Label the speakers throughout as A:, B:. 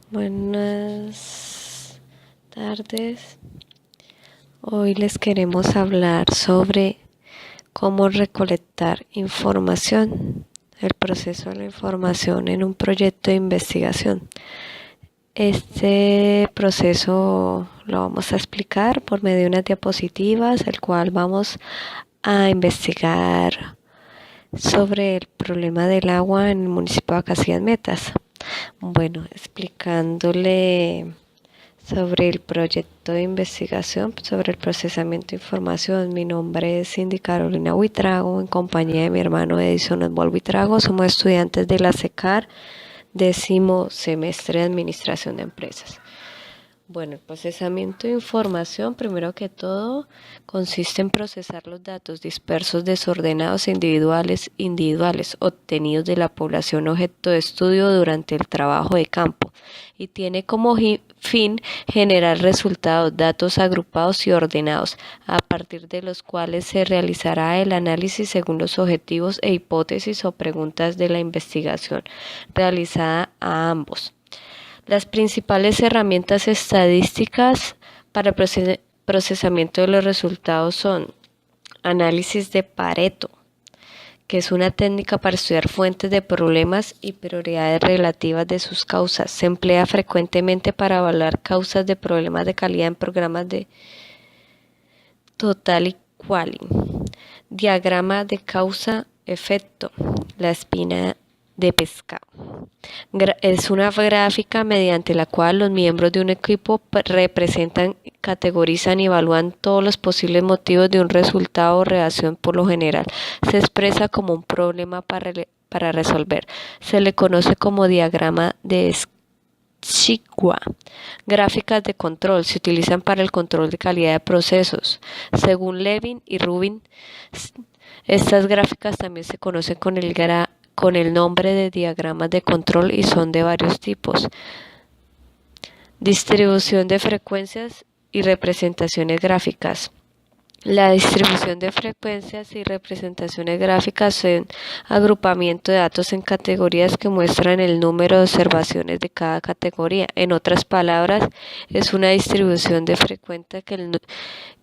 A: Buenas tardes. Hoy les queremos hablar sobre cómo recolectar información, el proceso de la información en un proyecto de investigación. Este proceso lo vamos a explicar por medio de unas diapositivas, el cual vamos a investigar sobre el problema del agua en el municipio de Casillas Metas. Bueno, explicándole sobre el proyecto de investigación sobre el procesamiento de información. Mi nombre es Cindy Carolina Buitrago, en compañía de mi hermano Edison Oswald Buitrago. Somos estudiantes de la SECAR, 10º semestre de Administración de Empresas. Bueno, el procesamiento de información, primero que todo, consiste en procesar los datos dispersos, desordenados e individuales obtenidos de la población objeto de estudio durante el trabajo de campo y tiene como fin generar resultados, datos agrupados y ordenados, a partir de los cuales se realizará el análisis según los objetivos e hipótesis o preguntas de la investigación realizada a ambos. Las principales herramientas estadísticas para el procesamiento de los resultados son análisis de Pareto, que es una técnica para estudiar fuentes de problemas y prioridades relativas de sus causas. Se emplea frecuentemente para evaluar causas de problemas de calidad en programas de Total y Quali. Diagrama de causa-efecto, la espina de pescado. Es una gráfica mediante la cual los miembros de un equipo representan, categorizan y evalúan todos los posibles motivos de un resultado o reacción. Por lo general, se expresa como un problema para resolver. Se le conoce como diagrama de Schicua. Gráficas de control se utilizan para el control de calidad de procesos. Según Levin y Rubin, estas gráficas también se conocen con el nombre de diagramas de control y son de varios tipos. Distribución de frecuencias y representaciones gráficas. La distribución de frecuencias y representaciones gráficas son agrupamiento de datos en categorías que muestran el número de observaciones de cada categoría. En otras palabras, es una distribución de frecuencia que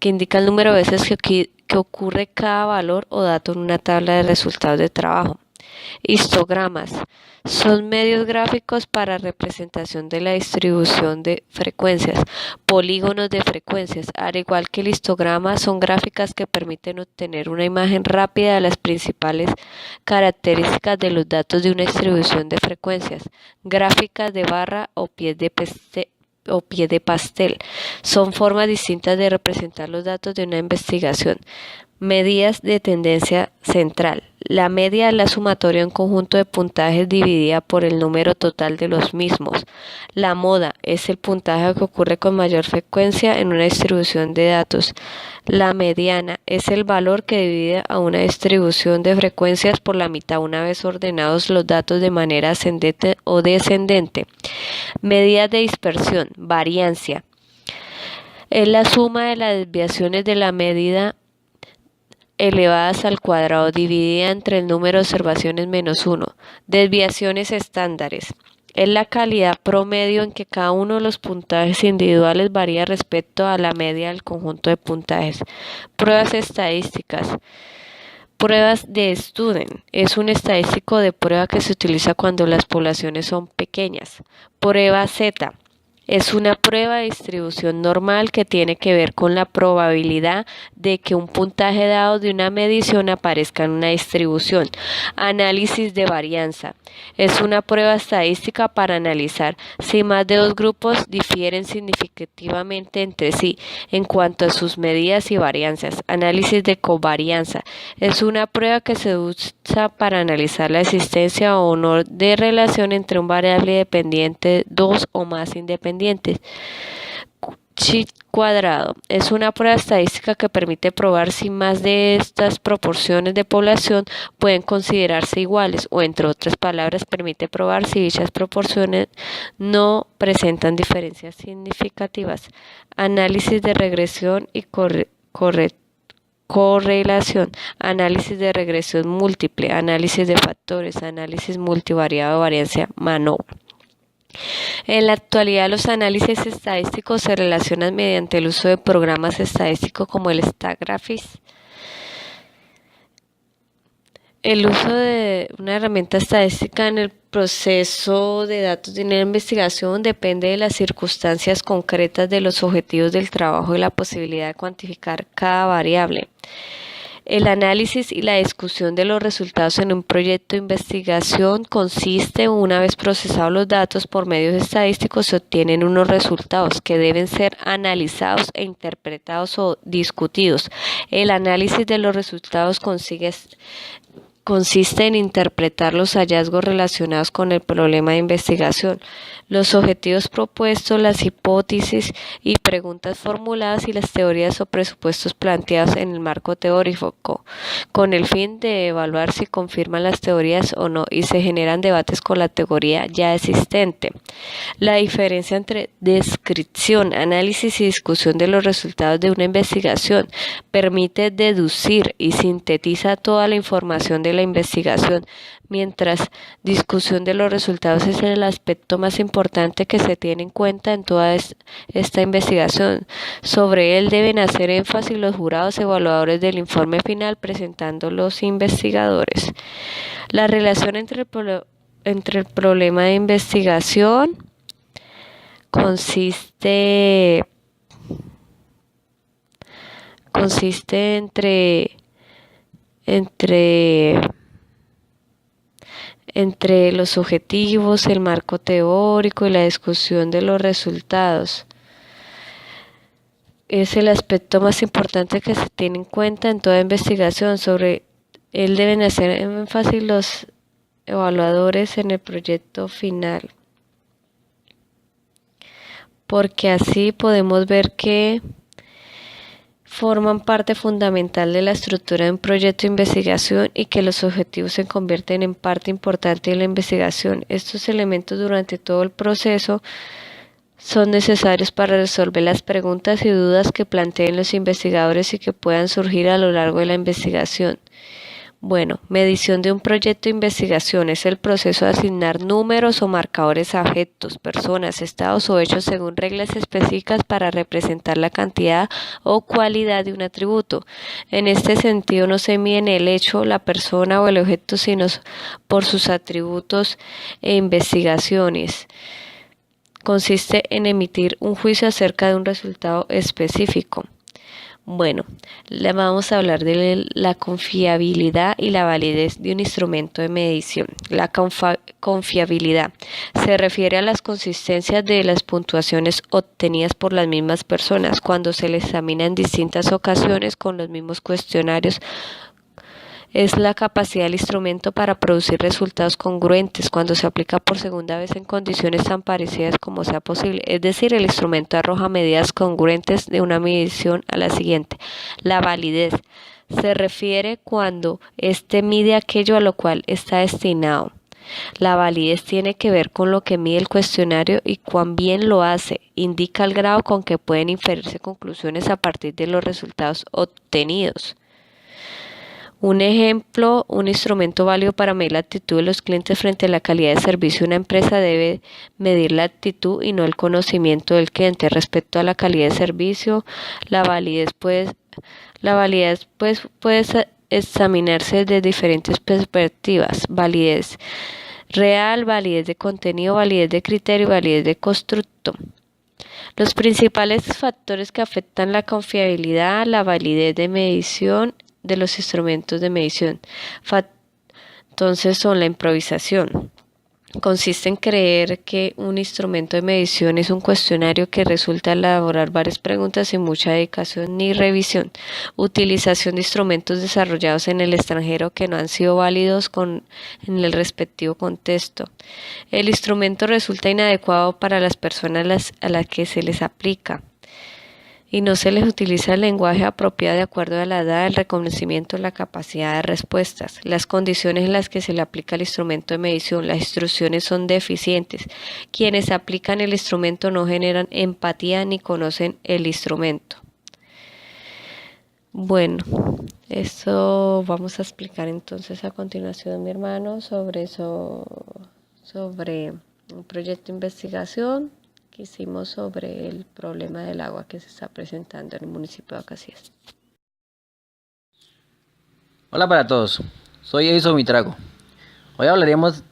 A: indica el número de veces que ocurre cada valor o dato en una tabla de resultados de trabajo. Histogramas son medios gráficos para representación de la distribución de frecuencias. Polígonos de frecuencias, al igual que el histograma, son gráficas que permiten obtener una imagen rápida de las principales características de los datos de una distribución de frecuencias. Gráficas de barra o pie de pastel son formas distintas de representar los datos de una investigación. Medidas de tendencia central. La media es la sumatoria de un conjunto de puntajes dividida por el número total de los mismos. La moda es el puntaje que ocurre con mayor frecuencia en una distribución de datos. La mediana es el valor que divide a una distribución de frecuencias por la mitad una vez ordenados los datos de manera ascendente o descendente. Medidas de dispersión. Variancia es la suma de las desviaciones de la medida elevadas al cuadrado dividida entre el número de observaciones menos 1. Desviaciones estándares. Es la calidad promedio en que cada uno de los puntajes individuales varía respecto a la media del conjunto de puntajes. Pruebas estadísticas. Pruebas de Student. Es un estadístico de prueba que se utiliza cuando las poblaciones son pequeñas. Prueba Z. Es una prueba de distribución normal que tiene que ver con la probabilidad de que un puntaje dado de una medición aparezca en una distribución. Análisis de varianza. Es una prueba estadística para analizar si más de dos grupos difieren significativamente entre sí en cuanto a sus medidas y varianzas. Análisis de covarianza. Es una prueba que se usa para analizar la existencia o no de relación entre un variable dependiente, dos o más independientes. Chi cuadrado es una prueba estadística que permite probar si más de estas proporciones de población pueden considerarse iguales o, entre otras palabras, permite probar si dichas proporciones no presentan diferencias significativas. Análisis de regresión y correlación, análisis de regresión múltiple, análisis de factores, análisis multivariado, varianza MANOVA. En la actualidad, los análisis estadísticos se relacionan mediante el uso de programas estadísticos como el StatGraphics. El uso de una herramienta estadística en el proceso de datos de una investigación depende de las circunstancias concretas de los objetivos del trabajo y la posibilidad de cuantificar cada variable. El análisis y la discusión de los resultados en un proyecto de investigación consiste, una vez procesados los datos por medios estadísticos, se obtienen unos resultados que deben ser analizados e interpretados o discutidos. El análisis de los resultados consiste en interpretar los hallazgos relacionados con el problema de investigación, los objetivos propuestos, las hipótesis y preguntas formuladas y las teorías o presupuestos planteados en el marco teórico, con el fin de evaluar si confirman las teorías o no y se generan debates con la teoría ya existente. La diferencia entre descripción, análisis y discusión de los resultados de una investigación permite deducir y sintetiza toda la información de la investigación, mientras discusión de los resultados es el aspecto más importante que se tiene en cuenta en toda esta investigación. Sobre él deben hacer énfasis los jurados evaluadores del informe final presentando los investigadores. La relación entre el problema de investigación consiste entre los objetivos, el marco teórico y la discusión de los resultados. Es el aspecto más importante que se tiene en cuenta en toda investigación. Sobre él deben hacer énfasis los evaluadores en el proyecto final, porque así podemos ver que forman parte fundamental de la estructura de un proyecto de investigación y que los objetivos se convierten en parte importante de la investigación. Estos elementos durante todo el proceso son necesarios para resolver las preguntas y dudas que planteen los investigadores y que puedan surgir a lo largo de la investigación. Bueno, medición de un proyecto de investigación es el proceso de asignar números o marcadores a objetos, personas, estados o hechos según reglas específicas para representar la cantidad o cualidad de un atributo. En este sentido no se mide el hecho, la persona o el objeto, sino por sus atributos e investigaciones. Consiste en emitir un juicio acerca de un resultado específico. Bueno, vamos a hablar de la confiabilidad y la validez de un instrumento de medición. La confiabilidad se refiere a las consistencias de las puntuaciones obtenidas por las mismas personas cuando se les examina en distintas ocasiones con los mismos cuestionarios. Es la capacidad del instrumento para producir resultados congruentes cuando se aplica por segunda vez en condiciones tan parecidas como sea posible. Es decir, el instrumento arroja medidas congruentes de una medición a la siguiente. La validez se refiere cuando éste mide aquello a lo cual está destinado. La validez tiene que ver con lo que mide el cuestionario y cuán bien lo hace. Indica el grado con que pueden inferirse conclusiones a partir de los resultados obtenidos. Un ejemplo, un instrumento válido para medir la actitud de los clientes frente a la calidad de servicio de una empresa debe medir la actitud y no el conocimiento del cliente. Respecto a la calidad de servicio, la validez puede examinarse desde diferentes perspectivas: validez real, validez de contenido, validez de criterio y validez de constructo. Los principales factores que afectan la confiabilidad, la validez de medición de los instrumentos de medición. Entonces son la improvisación. Consiste en creer que un instrumento de medición es un cuestionario que resulta elaborar varias preguntas sin mucha dedicación ni revisión. Utilización de instrumentos desarrollados en el extranjero que no han sido válidos en el respectivo contexto. El instrumento resulta inadecuado para las personas a las que se les aplica y no se les utiliza el lenguaje apropiado de acuerdo a la edad, el reconocimiento, la capacidad de respuestas, las condiciones en las que se le aplica el instrumento de medición, las instrucciones son deficientes, quienes aplican el instrumento no generan empatía ni conocen el instrumento. Bueno, eso vamos a explicar entonces a continuación, mi hermano, sobre un proyecto de investigación que hicimos sobre el problema del agua que se está presentando en el municipio de Acacías.
B: Hola para todos, soy Edison Mitrago. Hoy hablaremos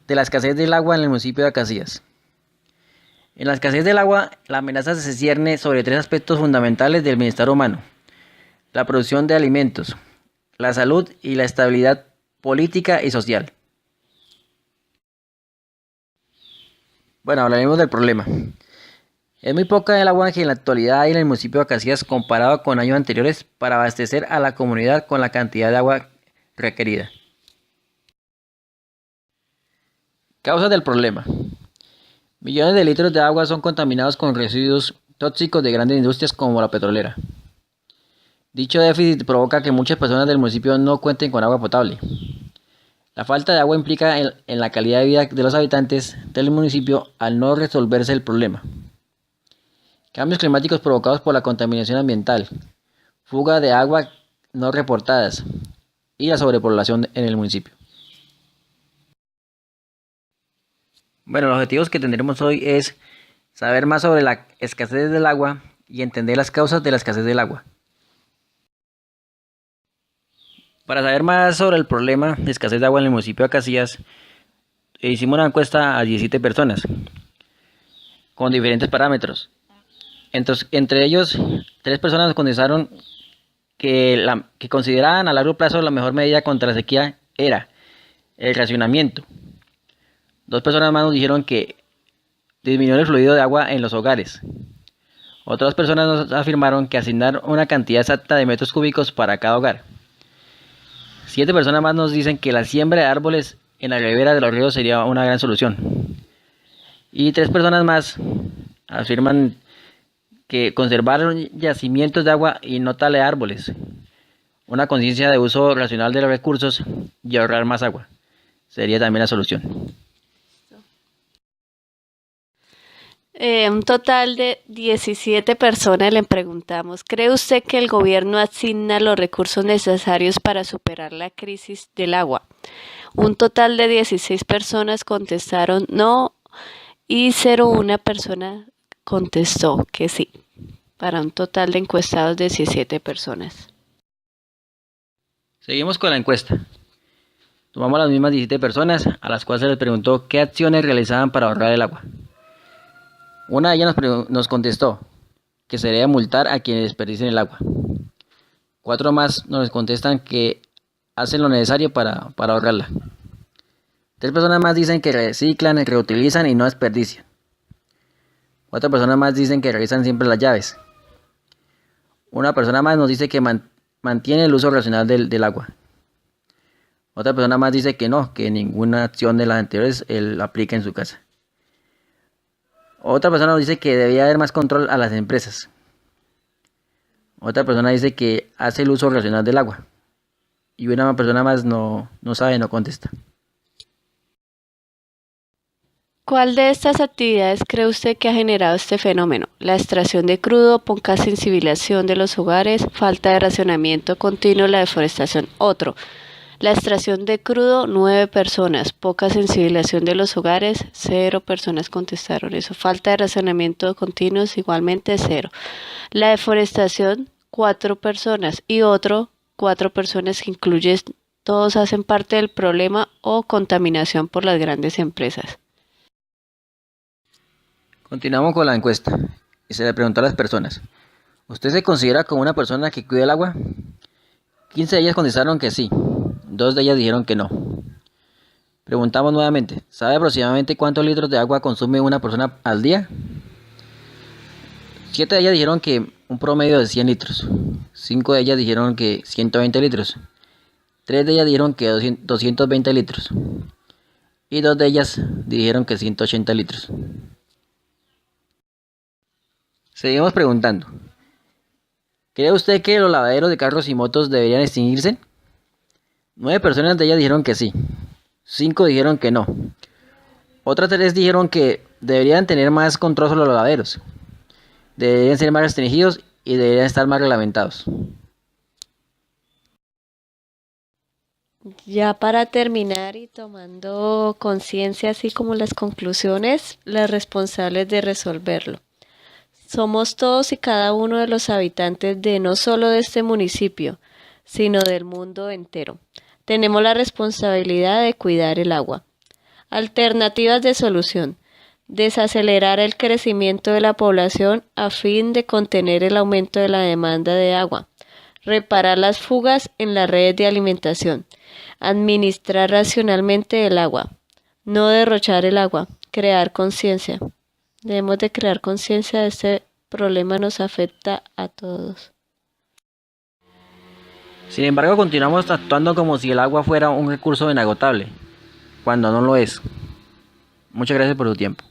B: de la escasez del agua en el municipio de Acacías. En la escasez del agua, la amenaza se cierne sobre tres aspectos fundamentales del bienestar humano: la producción de alimentos, la salud y la estabilidad política y social. Bueno, hablaremos del problema. Es muy poca el agua que en la actualidad hay en el municipio de Acacías comparado con años anteriores para abastecer a la comunidad con la cantidad de agua requerida. Causas del problema. Millones de litros de agua son contaminados con residuos tóxicos de grandes industrias como la petrolera. Dicho déficit provoca que muchas personas del municipio no cuenten con agua potable. La falta de agua implica en la calidad de vida de los habitantes del municipio al no resolverse el problema. Cambios climáticos provocados por la contaminación ambiental, fuga de agua no reportadas y la sobrepoblación en el municipio. Bueno, los objetivos que tendremos hoy es saber más sobre la escasez del agua y entender las causas de la escasez del agua. Para saber más sobre el problema de escasez de agua en el municipio de Acacías, hicimos una encuesta a 17 personas con diferentes parámetros. Entre ellos, 3 personas contestaron que consideraban a largo plazo la mejor medida contra la sequía era el racionamiento. 2 personas más nos dijeron que disminuyó el fluido de agua en los hogares. Otras personas nos afirmaron que asignar una cantidad exacta de metros cúbicos para cada hogar. 7 personas más nos dicen que la siembra de árboles en la ribera de los ríos sería una gran solución. Y 3 personas más afirman que conservar yacimientos de agua y no talar árboles, una conciencia de uso racional de los recursos y ahorrar más agua, sería también la solución.
A: Un total de 17 personas le preguntamos, ¿cree usted que el gobierno asigna los recursos necesarios para superar la crisis del agua? Un total de 16 personas contestaron no y 0,1 persona contestó que sí, para un total de encuestados de 17 personas.
B: Seguimos con la encuesta. Tomamos las mismas 17 personas a las cuales se les preguntó qué acciones realizaban para ahorrar el agua. Una de ellas nos contestó que sería multar a quienes desperdicien el agua. 4 más nos contestan que hacen lo necesario para ahorrarla. 3 personas más dicen que reciclan, reutilizan y no desperdician. 4 personas más dicen que revisan siempre las llaves. Una persona más nos dice que mantiene el uso racional del agua. Otra persona más dice que no, que ninguna acción de las anteriores él aplica en su casa. Otra persona nos dice que debía haber más control a las empresas. Otra persona dice que hace el uso racional del agua. Y una persona más no sabe, no contesta.
A: ¿Cuál de estas actividades cree usted que ha generado este fenómeno? La extracción de crudo, poca sensibilización de los hogares, falta de racionamiento continuo, la deforestación. Otro. La extracción de crudo, 9 personas. Poca sensibilización de los hogares, 0 personas contestaron eso. Falta de racionamiento continuo, igualmente 0. La deforestación, 4 personas. Y otro, 4 personas que incluye, todos hacen parte del problema o contaminación por las grandes empresas.
B: Continuamos con la encuesta y se le preguntó a las personas: ¿usted se considera como una persona que cuida el agua? 15 de ellas contestaron que sí. 2 de ellas dijeron que no. Preguntamos nuevamente: ¿sabe aproximadamente cuántos litros de agua consume una persona al día? 7 de ellas dijeron que un promedio de 100 litros. 5 de ellas dijeron que 120 litros. 3 de ellas dijeron que 220 litros. Y 2 de ellas dijeron que 180 litros. Seguimos preguntando: ¿cree usted que los lavaderos de carros y motos deberían extinguirse? 9 personas de ellas dijeron que sí. 5 dijeron que no. Otras 3 dijeron que deberían tener más control sobre los lavaderos. Deberían ser más restringidos y deberían estar más reglamentados.
A: Ya para terminar y tomando conciencia, así como las conclusiones, las responsables de resolverlo. Somos todos y cada uno de los habitantes de no solo de este municipio, sino del mundo entero. Tenemos la responsabilidad de cuidar el agua. Alternativas de solución. Desacelerar el crecimiento de la población a fin de contener el aumento de la demanda de agua. Reparar las fugas en las redes de alimentación. Administrar racionalmente el agua. No derrochar el agua. Crear conciencia. Debemos de crear conciencia de este problema, nos afecta a todos.
B: Sin embargo, continuamos actuando como si el agua fuera un recurso inagotable, cuando no lo es. Muchas gracias por tu tiempo.